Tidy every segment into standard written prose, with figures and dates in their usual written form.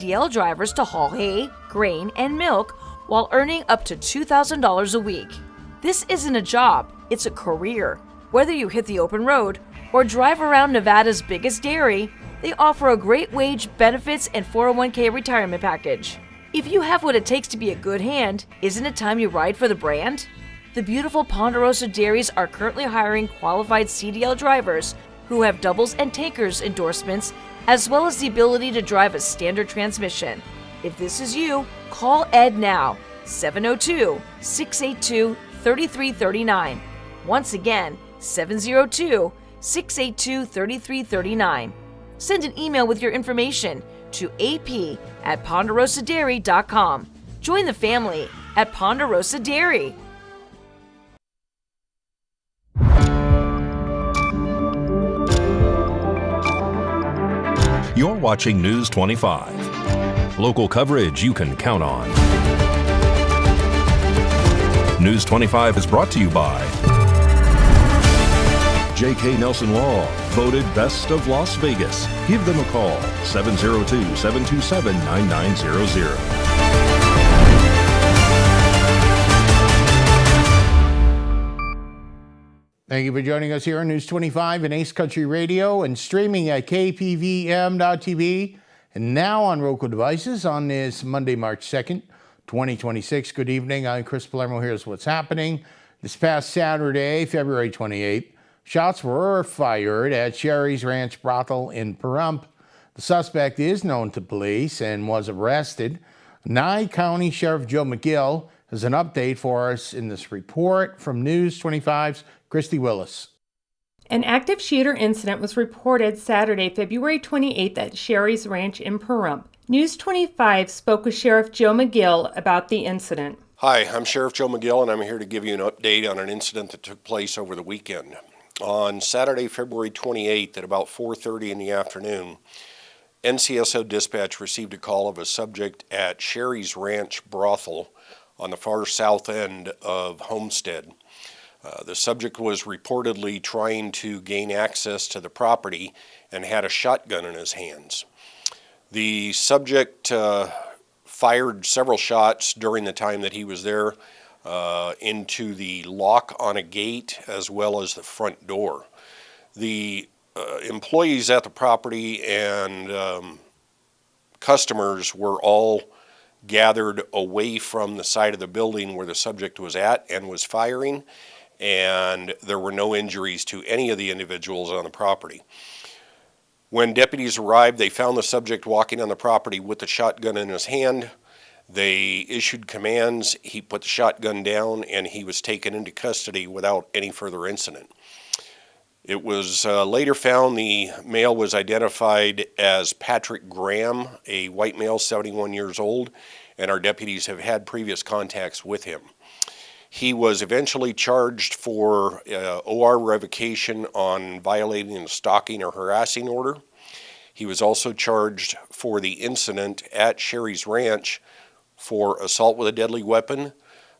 CDL drivers to haul hay, grain, and milk while earning up to $2,000 a week. This isn't a job, it's a career. Whether you hit the open road or drive around Nevada's biggest dairy, they offer a great wage, benefits, and 401k retirement package. If you have what it takes to be a good hand, isn't it time you ride for the brand? The beautiful Ponderosa Dairies are currently hiring qualified CDL drivers who have doubles and tankers endorsements, as well as the ability to drive a standard transmission. If this is you, call Ed now, 702-682-3339. Once again, 702-682-3339. Send an email with your information to ap@ponderosadairy.com. Join the family at Ponderosa Dairy. You're watching News 25. Local coverage you can count on. News 25 is brought to you by J.K. Nelson Law, voted best of Las Vegas. Give them a call, 702-727-9900. Thank you for joining us here on News 25 and Ace Country Radio and streaming at KPVM-TV and now on Roku devices on this Monday, March 2nd, 2026. Good evening. I'm Chris Palermo. Here's what's happening. This past Saturday, February 28th, shots were fired at Sherry's Ranch brothel in Pahrump. The suspect is known to police and was arrested. Nye County Sheriff Joe McGill has an update for us in this report from News 25's Christy Willis. An active shooter incident was reported Saturday, February 28th at Sherry's Ranch in Pahrump. News 25 spoke with Sheriff Joe McGill about the incident. Hi, I'm Sheriff Joe McGill, and I'm here to give you an update on an incident that took place over the weekend. On Saturday, February 28th at about 4:30 in the afternoon, NCSO Dispatch received a call of a subject at Sherry's Ranch brothel on the far south end of Homestead. The subject was reportedly trying to gain access to the property and had a shotgun in his hands. The subject fired several shots during the time that he was there into the lock on a gate as well as the front door. The employees at the property and customers were all gathered away from the side of the building where the subject was at and was firing, and there were no injuries to any of the individuals on the property. When deputies arrived, they found the subject walking on the property with the shotgun in his hand. They issued commands, he put the shotgun down, and he was taken into custody without any further incident. It was later found the male was identified as Patrick Graham, a white male, 71 years old, and our deputies have had previous contacts with him. He was eventually charged for OR revocation on violating a stalking or harassing order. He was also charged for the incident at Sherry's Ranch for assault with a deadly weapon,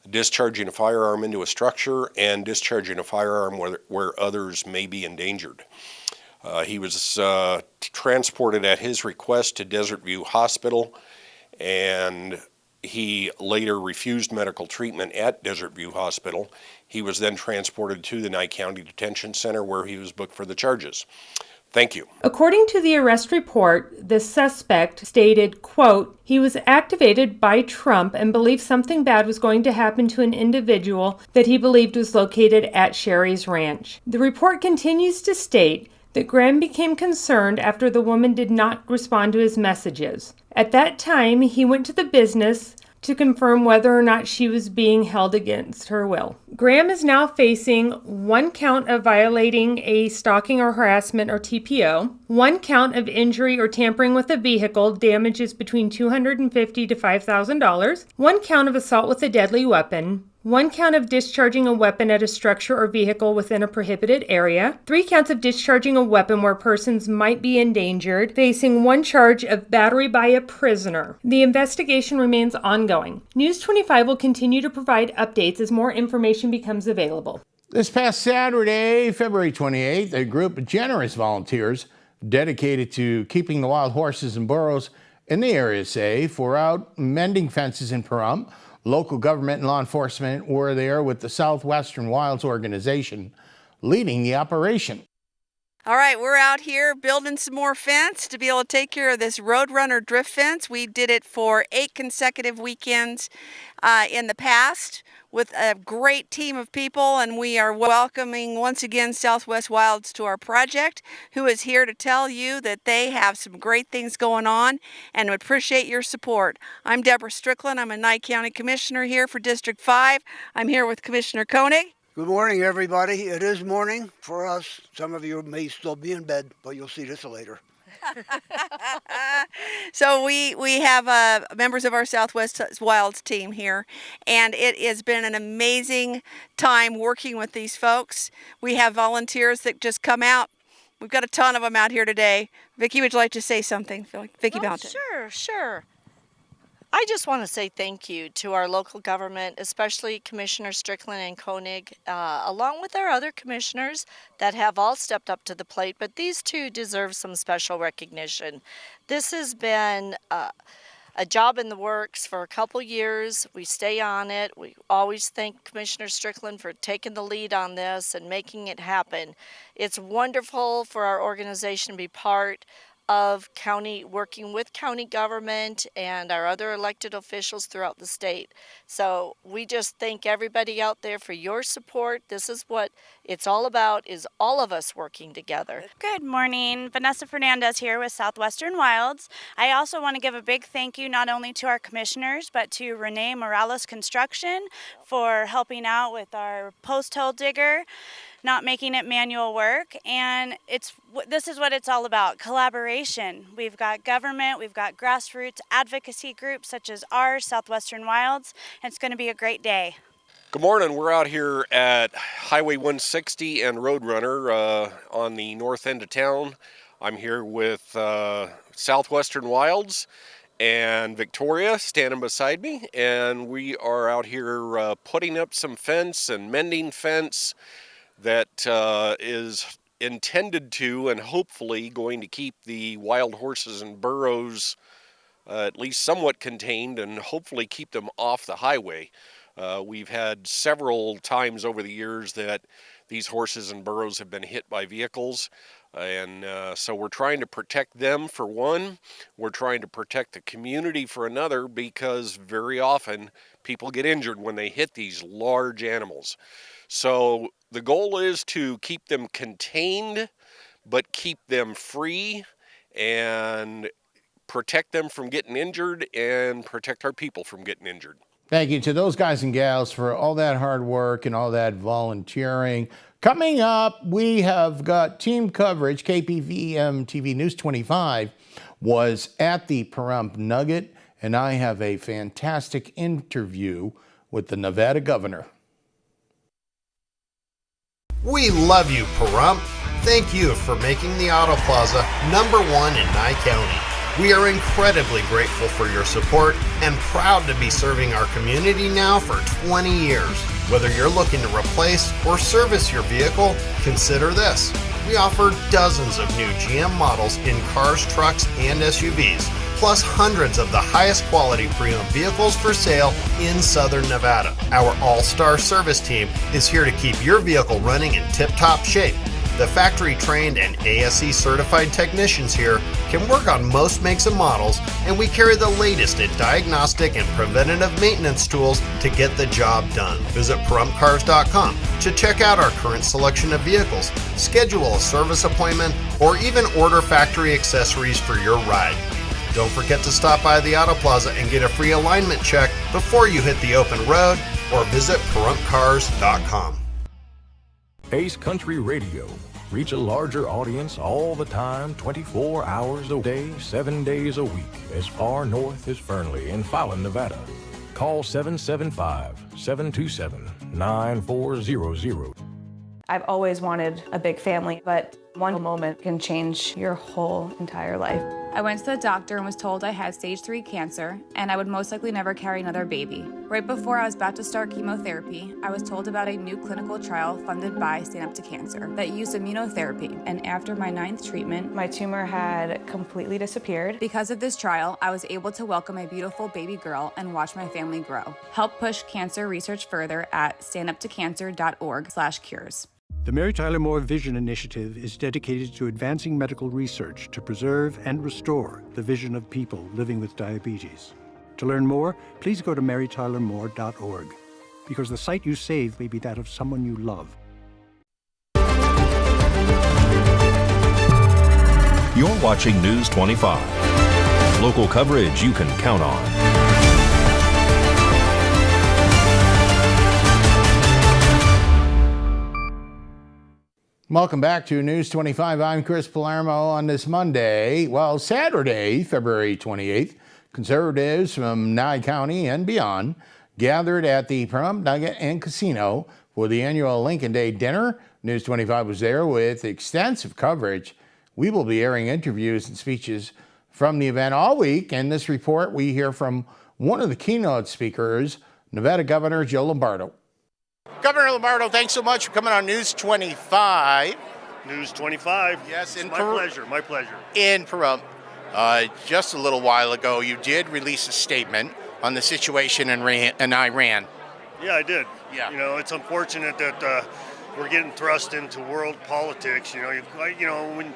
discharging a firearm into a structure, and discharging a firearm where others may be endangered. He was transported at his request to Desert View Hospital, and he later refused medical treatment at Desert View Hospital. He was then transported to the Nye County Detention Center where he was booked for the charges. Thank you. According to the arrest report, the suspect stated, quote, he was activated by Trump and believed something bad was going to happen to an individual that he believed was located at Sherry's Ranch. The report continues to state that Graham became concerned after the woman did not respond to his messages. At that time, he went to the business to confirm whether or not she was being held against her will. Graham is now facing 1 count of violating a stalking or harassment or TPO, 1 count of injury or tampering with a vehicle, damages between $250 to $5,000, 1 count of assault with a deadly weapon, 1 count of discharging a weapon at a structure or vehicle within a prohibited area, 3 counts of discharging a weapon where persons might be endangered, facing 1 charge of battery by a prisoner. The investigation remains ongoing. News 25 will continue to provide updates as more information becomes available. This past Saturday, February 28th, a group of generous volunteers dedicated to keeping the wild horses and burros in the area say for out mending fences in Pahrump. Local government and law enforcement were there with the Southwestern Wilds organization leading the operation. All right, we're out here building some more fence to be able to take care of this Roadrunner drift fence. We did it for 8 consecutive weekends in the past with a great team of people, and we are welcoming once again Southwest Wilds to our project, who is here to tell you that they have some great things going on and would appreciate your support. I'm Deborah Strickland. I'm a Nye County Commissioner here for District 5. I'm here with Commissioner Koenig. Good morning, everybody. It is morning for us. Some of you may still be in bed, but you'll see this later. So we have members of our Southwest Wilds team here, and it has been an amazing time working with these folks. We have volunteers that just come out. We've got a ton of them out here today. Vicki, would you like to say something? Vicki Mountain. Sure. I just want to say thank you to our local government, especially Commissioner Strickland and Koenig, along with our other commissioners that have all stepped up to the plate, but these two deserve some special recognition. This has been a job in the works for a couple years. We stay on it. We always thank Commissioner Strickland for taking the lead on this and making it happen. It's wonderful for our organization to be part of working with county government and our other elected officials throughout the state. So we just thank everybody out there for your support. This is what it's all about, is all of us working together. Good morning. Vanessa Fernandez here with Southwestern Wilds. I also want to give a big thank you not only to our commissioners, but to Renee Morales Construction for helping out with our post hole digger, not making it manual work, and this is what it's all about, collaboration. We've got government, we've got grassroots advocacy groups such as ours, Southwestern Wilds, and it's going to be a great day. Good morning. We're out here at Highway 160 and Roadrunner on the north end of town. I'm here with Southwestern Wilds and Victoria standing beside me, and we are out here putting up some fence and mending fence that is intended to and hopefully going to keep the wild horses and burros at least somewhat contained and hopefully keep them off the highway. We've had several times over the years that these horses and burros have been hit by vehicles, and so we're trying to protect them for one. We're trying to protect the community for another, because very often people get injured when they hit these large animals. So the goal is to keep them contained, but keep them free and protect them from getting injured and protect our people from getting injured. Thank you to those guys and gals for all that hard work and all that volunteering. Coming up, we have got team coverage. KPVM-TV News 25 was at the Pahrump Nugget, and I have a fantastic interview with the Nevada governor. We love you, Pahrump. Thank you for making the Auto Plaza #1 in Nye County. We are incredibly grateful for your support and proud to be serving our community now for 20 years. Whether you're looking to replace or service your vehicle, consider this. We offer dozens of new GM models in cars, trucks, and SUVs, plus hundreds of the highest quality pre-owned vehicles for sale in Southern Nevada. Our all-star service team is here to keep your vehicle running in tip-top shape. The factory-trained and ASE certified technicians here can work on most makes and models, and we carry the latest in diagnostic and preventative maintenance tools to get the job done. Visit PahrumpCars.com to check out our current selection of vehicles, schedule a service appointment, or even order factory accessories for your ride. Don't forget to stop by the Auto Plaza and get a free alignment check before you hit the open road, or visit PahrumpCars.com. Ace Country Radio. Reach a larger audience all the time, 24 hours a day, 7 days a week, as far north as Fernley in Fallon, Nevada. Call 775-727-9400. I've always wanted a big family, but one moment can change your whole entire life. I went to the doctor and was told I had stage 3 cancer and I would most likely never carry another baby. Right before I was about to start chemotherapy, I was told about a new clinical trial funded by Stand Up to Cancer that used immunotherapy. And after my 9th treatment, my tumor had completely disappeared. Because of this trial, I was able to welcome a beautiful baby girl and watch my family grow. Help push cancer research further at standuptocancer.org/cures. The Mary Tyler Moore Vision Initiative is dedicated to advancing medical research to preserve and restore the vision of people living with diabetes. To learn more, please go to marytylermore.org, because the sight you save may be that of someone you love. You're watching News 25. Local coverage you can count on. Welcome back to News 25. I'm Chris Palermo. On this Monday, Saturday, February 28th, conservatives from Nye County and beyond gathered at the Pahrump Nugget and Casino for the annual Lincoln Day dinner. News 25 was there with extensive coverage. We will be airing interviews and speeches from the event all week. In this report, we hear from one of the keynote speakers, Nevada Governor Joe Lombardo. Governor Lombardo, thanks so much for coming on News 25. News 25. Yes, my pleasure. My pleasure. In Pahrump, just a little while ago, you did release a statement on the situation in Iran. Yeah, I did. Yeah. You know, it's unfortunate that we're getting thrust into world politics. You know, when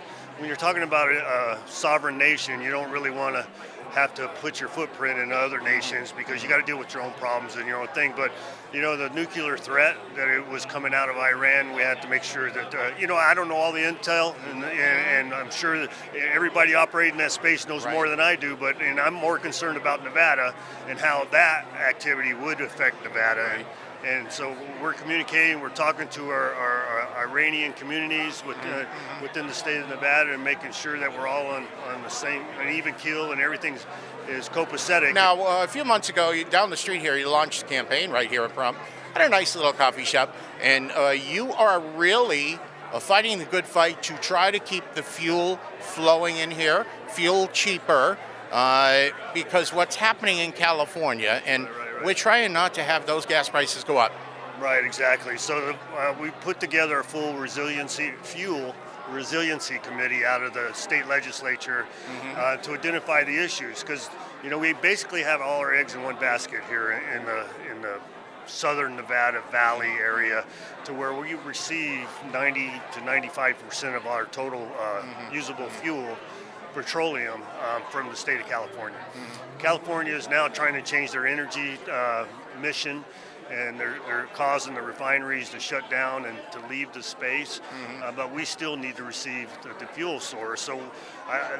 you're talking about a sovereign nation, you don't really want to have to put your footprint in other nations because you got to deal with your own problems and your own thing. But, you know, the nuclear threat that it was coming out of Iran, we had to make sure that, I don't know all the intel, and I'm sure that everybody operating in that space knows more than I do, and I'm more concerned about Nevada and how that activity would affect Nevada. And so we're communicating, we're talking to our Iranian communities within the state of Nevada and making sure that we're all on the same, an even keel and everything is copacetic. Now, a few months ago, down the street here, you launched a campaign right here at Pahrump at a nice little coffee shop, and you are really fighting the good fight to try to keep the fuel flowing in here, fuel cheaper, because what's happening in California, and we're trying not to have those gas prices go up. Right, exactly. So we put together a full fuel resiliency committee out of the state legislature to identify the issues, because we basically have all our eggs in one basket here in the southern Nevada Valley area, to where we receive 90 to 95% of our total usable fuel, petroleum, from the state of California. California is now trying to change their energy mission, and they're causing the refineries to shut down and to leave the space, but we still need to receive the fuel source. So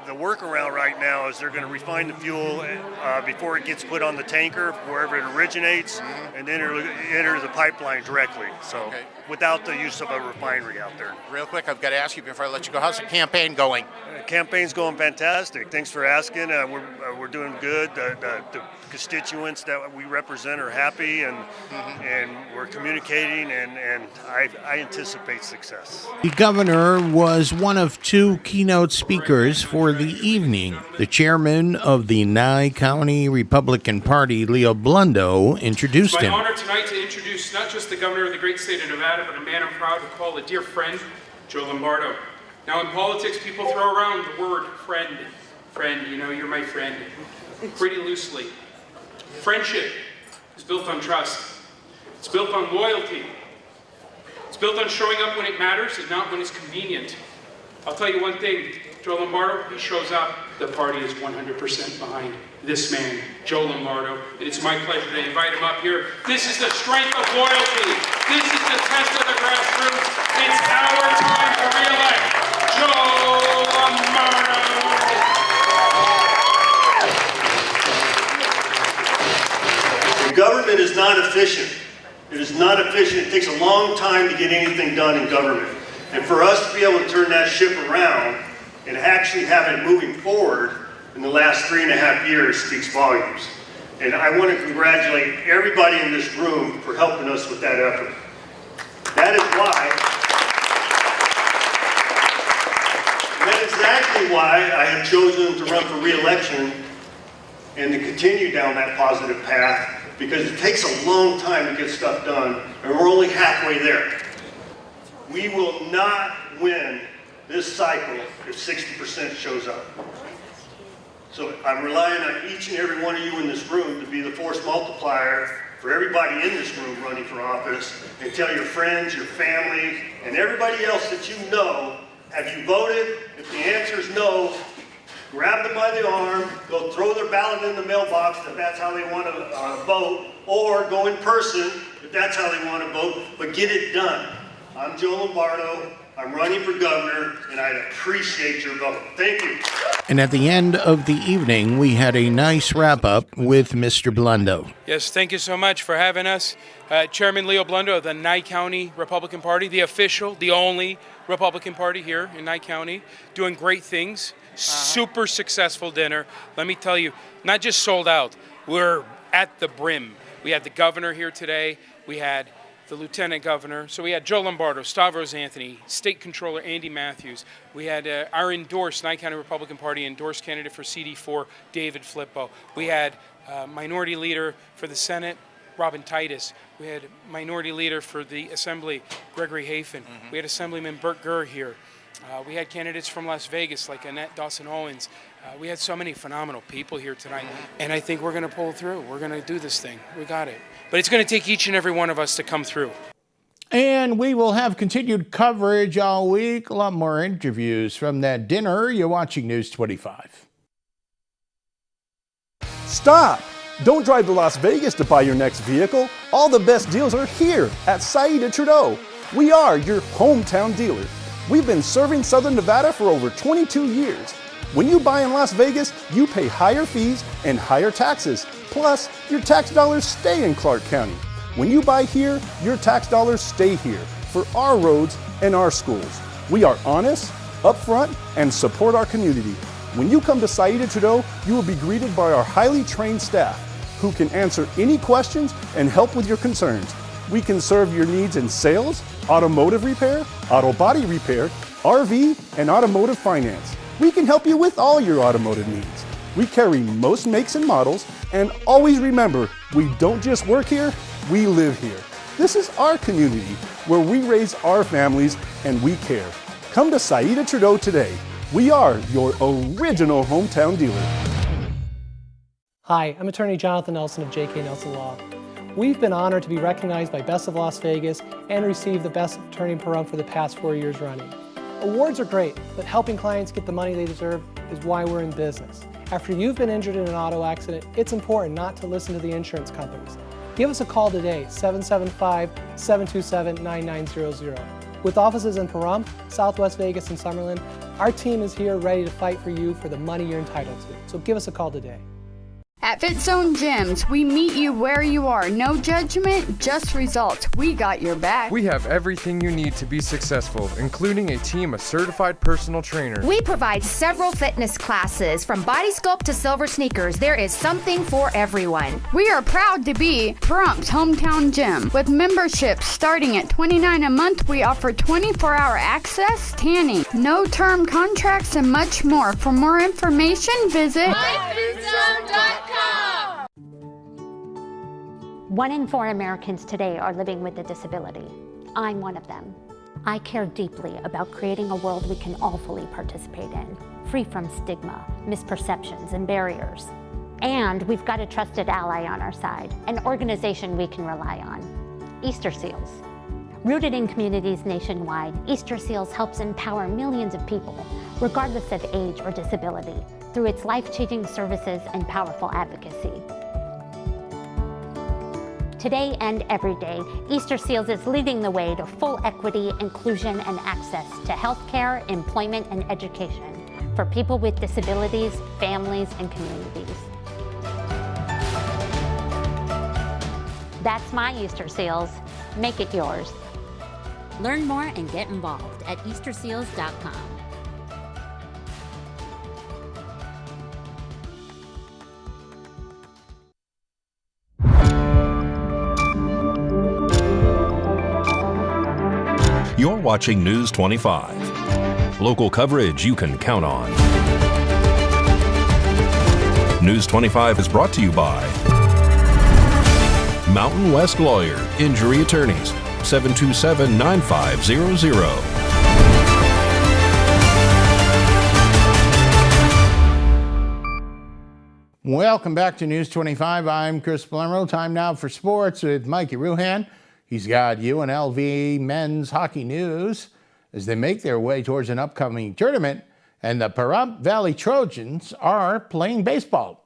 the workaround right now is they're going to refine the fuel before it gets put on the tanker, wherever it originates, and then it'll enter the pipeline directly, so without the use of a refinery out there. Real quick, I've got to ask you before I let you go, how's the campaign going? The campaign's going fantastic. Thanks for asking. We're doing good. The constituents that we represent are happy, and we're communicating, and I anticipate success. The governor was one of two keynote speakers for the evening. The chairman of the Nye County Republican Party, Leo Blundo, introduced him. It's my honor tonight to introduce not just the governor of the great state of Nevada, but a man I'm proud to call a dear friend, Joe Lombardo. Now in politics, people throw around the word friend. Friend, you're my friend, pretty loosely. Friendship is built on trust. It's built on loyalty. It's built on showing up when it matters and not when it's convenient. I'll tell you one thing, Joe Lombardo, he shows up, the party is 100% behind this man, Joe Lombardo, and it's my pleasure to invite him up here. This is the strength of loyalty. This is the test of the grassroots. It's our time to re-elect Joe Lombardo. Government is not efficient. It is not efficient. It takes a long time to get anything done in government. And for us to be able to turn that ship around and actually have it moving forward in the last 3.5 years speaks volumes. And I want to congratulate everybody in this room for helping us with that effort. That is why, and that is exactly basically why I have chosen to run for re-election and to continue down that positive path, because it takes a long time to get stuff done, and we're only halfway there. We will not win this cycle if 60% shows up. So I'm relying on each and every one of you in this room to be the force multiplier for everybody in this room running for office, and tell your friends, your family, and everybody else that you know, have you voted? If the answer is no, grab them by the arm, go throw their ballot in the mailbox if that's how they want to vote, or go in person if that's how they want to vote, but get it done. I'm Joe Lombardo, I'm running for governor, and I'd appreciate your vote. Thank you. And at the end of the evening, we had a nice wrap-up with Mr. Blundo. Yes, thank you so much for having us. Chairman Leo Blundo of the Nye County Republican Party, the official, the only Republican Party here in Nye County, doing great things. Super successful dinner. Let me tell you, not just sold out, we're at the brim. We had the governor here today. We had the lieutenant governor. So we had Joe Lombardo, Stavros Anthony, State Controller Andy Matthews. We had our endorsed Nye County Republican Party endorsed candidate for CD4, David Flippo. We had minority leader for the Senate, Robin Titus. We had minority leader for the Assembly, Gregory Hafen. We had Assemblyman Burt Gurr here. We had candidates from Las Vegas like Annette Dawson-Owens. We had so many phenomenal people here tonight, and I think we're going to pull through. We're going to do this thing. We got it. But it's going to take each and every one of us to come through. And we will have continued coverage all week. A lot more interviews from that dinner. You're watching News 25. Stop! Don't drive to Las Vegas to buy your next vehicle. All the best deals are here at Saida Trudeau. We are your hometown dealer. We've been serving Southern Nevada for over 22 years. When you buy in Las Vegas, you pay higher fees and higher taxes. Plus, your tax dollars stay in Clark County. When you buy here, your tax dollars stay here for our roads and our schools. We are honest, upfront, and support our community. When you come to Saida Trudeau, you will be greeted by our highly trained staff who can answer any questions and help with your concerns. We can serve your needs in sales, automotive repair, auto body repair, RV, and automotive finance. We can help you with all your automotive needs. We carry most makes and models, and always remember, we don't just work here, we live here. This is our community where we raise our families and we care. Come to Saida Trudeau today. We are your original hometown dealer. Hi, I'm attorney Jonathan Nelson of J.K. Nelson Law. We've been honored to be recognized by Best of Las Vegas and receive the Best Attorney per Month for the past 4 years running. Awards are great, but helping clients get the money they deserve is why we're in business. After you've been injured in an auto accident, it's important not to listen to the insurance companies. Give us a call today, 775-727-9900. With offices in Pahrump, Southwest Vegas, and Summerlin, our team is here ready to fight for you for the money you're entitled to. So give us a call today. At Fit Zone Gyms, we meet you where you are. No judgment, just results. We got your back. We have everything you need to be successful, including a team of certified personal trainers. We provide several fitness classes, from body sculpt to silver sneakers. There is something for everyone. We are proud to be Pahrump's hometown gym. With memberships starting at $29 a month, we offer 24-hour access, tanning, no-term contracts, and much more. For more information, visit MyFitZone.com. 1 in 4 Americans today are living with a disability. I'm one of them. I care deeply about creating a world we can all fully participate in, free from stigma, misperceptions, and barriers. And we've got a trusted ally on our side, an organization we can rely on, Easter Seals. Rooted in communities nationwide, Easter Seals helps empower millions of people, regardless of age or disability, through its life-changing services and powerful advocacy. Today and every day, Easter Seals is leading the way to full equity, inclusion, and access to healthcare, employment, and education for people with disabilities, families, and communities. That's my Easter Seals. Make it yours. Learn more and get involved at easterseals.com. You're watching News 25. Local coverage you can count on. News 25 is brought to you by Mountain West Lawyer, Injury Attorneys, 727-9500. Welcome back to News 25. I'm Chris Blemrow. Time now for sports with Mikey Ruhan. He's got UNLV men's hockey news as they make their way towards an upcoming tournament, and the Pahrump Valley Trojans are playing baseball.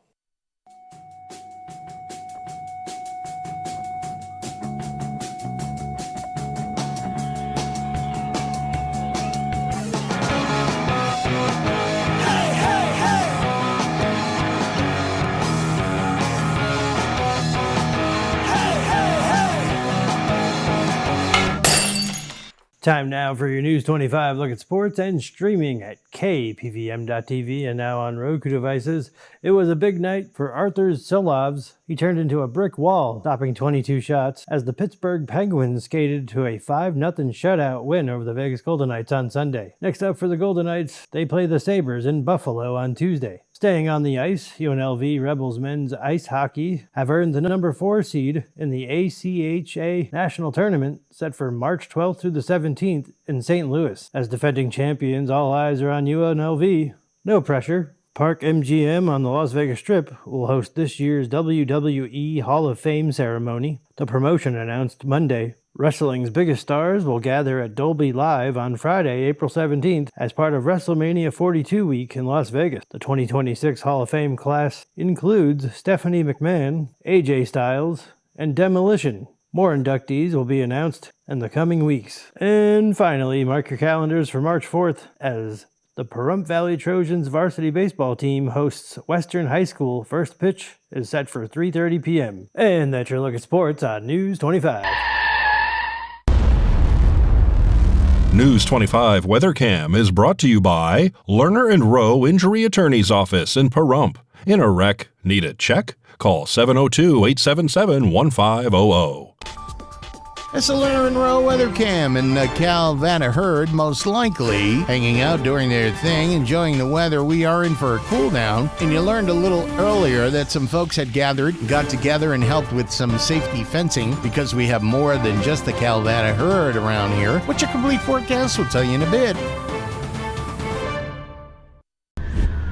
Time now for your News 25 look at sports and streaming at KPVM.TV and now on Roku devices. It was a big night for Arthur Silovs. He turned into a brick wall, stopping 22 shots as the Pittsburgh Penguins skated to a 5-0 shutout win over the Vegas Golden Knights on Sunday. Next up for the Golden Knights, they play the Sabres in Buffalo on Tuesday. Staying on the ice, UNLV Rebels men's ice hockey have earned the number 4 seed in the ACHA National Tournament set for March 12th through the 17th in St. Louis. As defending champions, all eyes are on UNLV. No pressure. Park MGM on the Las Vegas Strip will host this year's WWE Hall of Fame ceremony. The promotion announced Monday. Wrestling's biggest stars will gather at Dolby Live on Friday, April 17th, as part of WrestleMania 42 week in Las Vegas. The 2026 Hall of Fame class includes Stephanie McMahon, AJ Styles, and Demolition. More inductees will be announced in the coming weeks. And finally, mark your calendars for March 4th as the Pahrump Valley Trojans varsity baseball team hosts Western High School. First pitch is set for 3:30 p.m. And that's your look at sports on News 25. News 25 WeatherCam is brought to you by Lerner and Rowe Injury Attorney's Office in Pahrump. In a wreck, need a check? Call 702-877-1500. It's a Lerner and Rowe WeatherCam, and Cal Vanna Herd most likely hanging out during their thing, enjoying the weather. We are in for a cool down, and you learned a little earlier that some folks had got together and helped with some safety fencing because we have more than just the Cal Vanna Herd around here, which a complete forecast will tell you in a bit.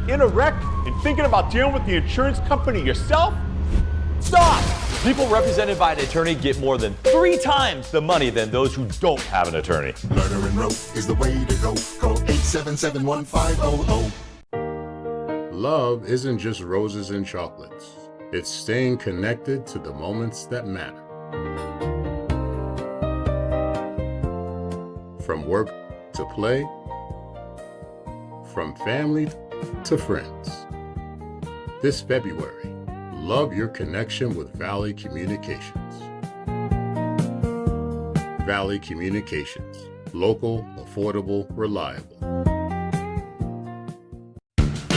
In a wreck and thinking about dealing with the insurance company yourself? Stop! People represented by an attorney get more than 3 times the money than those who don't have an attorney. Lerner and Rowe is the way to go. Call 877-1500. Love isn't just roses and chocolates. It's staying connected to the moments that matter. From work to play, from family to friends. This February, love your connection with Valley Communications. Valley Communications. Local, affordable, reliable.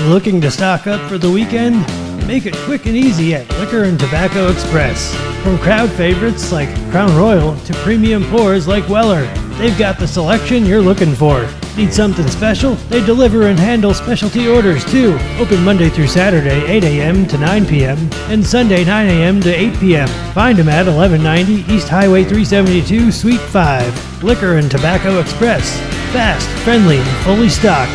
Looking to stock up for the weekend? Make it quick and easy at Liquor and Tobacco Express. From crowd favorites like Crown Royal to premium pours like Weller, they've got the selection you're looking for. Need something special? They deliver and handle specialty orders too. Open Monday through Saturday, 8 a.m. to 9 p.m. and Sunday, 9 a.m. to 8 p.m. Find them at 1190 East Highway 372, Suite 5. Liquor and Tobacco Express. Fast, friendly, and fully stocked.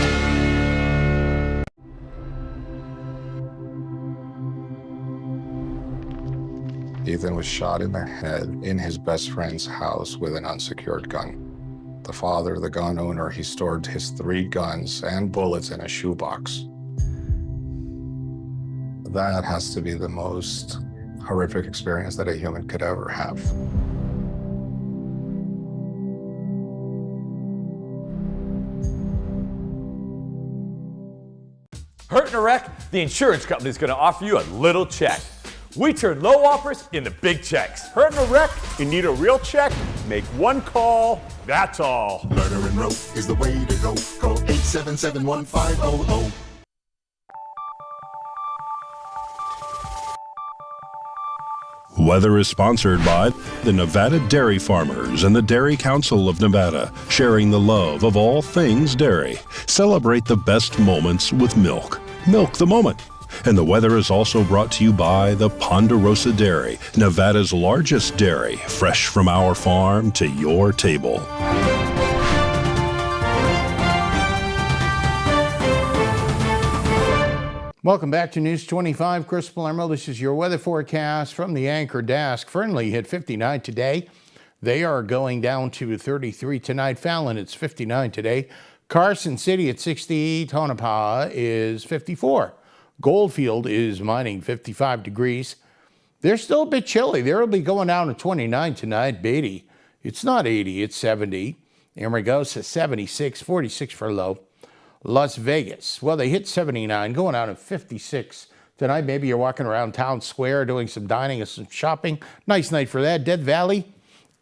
Ethan was shot in the head in his best friend's house with an unsecured gun. The father, the gun owner, he stored his 3 guns and bullets in a shoebox. That has to be the most horrific experience that a human could ever have. Hurt in a wreck? The insurance company is going to offer you a little check. We turn low offers into big checks. Hurt in a wreck? You need a real check? Make one call, that's all. Lerner and Rowe is the way to go. Call 877-1500. Weather is sponsored by the Nevada Dairy Farmers and the Dairy Council of Nevada, sharing the love of all things dairy. Celebrate the best moments with milk. Milk the moment. And the weather is also brought to you by the Ponderosa Dairy, Nevada's largest dairy, fresh from our farm to your table. Welcome back to News 25. Chris Palermo. This is your weather forecast from the Anchor Desk. Fernley hit 59 today. They are going down to 33 tonight. Fallon, it's 59 today. Carson City at 60. Tonopah is 54. Goldfield is mining 55 degrees. They're still a bit chilly. They'll be going down to 29 tonight. Beatty, it's not 80, it's 70. Amargosa 76, 46 for low. Las Vegas, well, they hit 79, going out at 56 tonight. Maybe you're walking around town square doing some dining and some shopping. Nice night for that. Death Valley,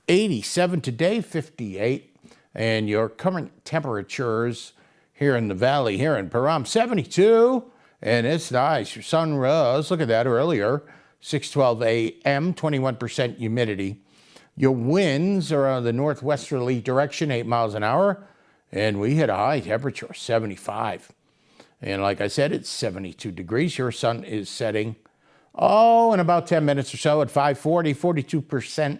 87 today, 58. And your current temperatures here in the valley, here in Pahrump, 72. And it's nice. Your sun rose, look at that earlier, 6:12 a.m., 21% humidity. Your winds are on the northwesterly direction, 8 miles an hour. And we hit a high temperature, 75. And like I said, it's 72 degrees. Your sun is setting, in about 10 minutes or so at 5:40, 42%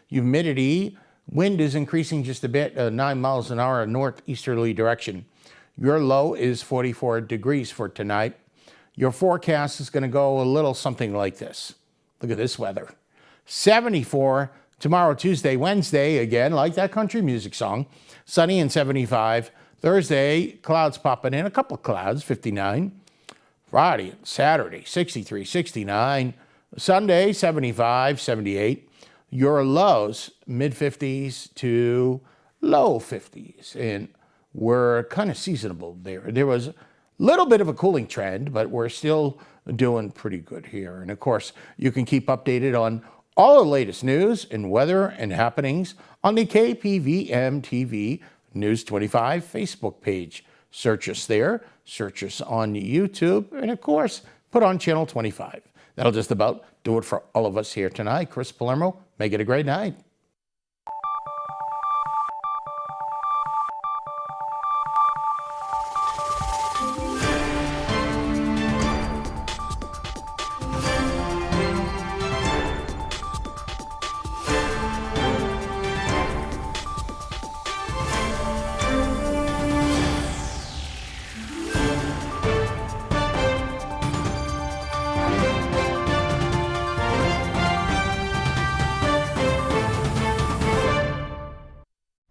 humidity. Wind is increasing just a bit, 9 miles an hour, northeasterly direction. Your low is 44 degrees for tonight. Your forecast is going to go a little something like this. Look at this weather. 74 tomorrow, Tuesday, Wednesday, again, like that country music song. Sunny and 75. Thursday, clouds popping in, a couple of clouds, 59. Friday and Saturday, 63, 69. Sunday, 75, 78. Your lows, mid-50s to low 50s. And we're kind of seasonable there. There was a little bit of a cooling trend, but we're still doing pretty good here. And of course, you can keep updated on all the latest news and weather and happenings on the KPVM-TV News 25 Facebook page. Search us there, search us on YouTube, and of course, put on Channel 25. That'll just about do it for all of us here tonight. Chris Palermo, make it a great night.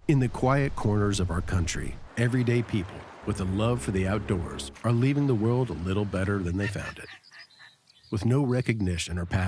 In the quiet corners of our country, everyday people with a love for the outdoors are leaving the world a little better than they found it. With no recognition or paddle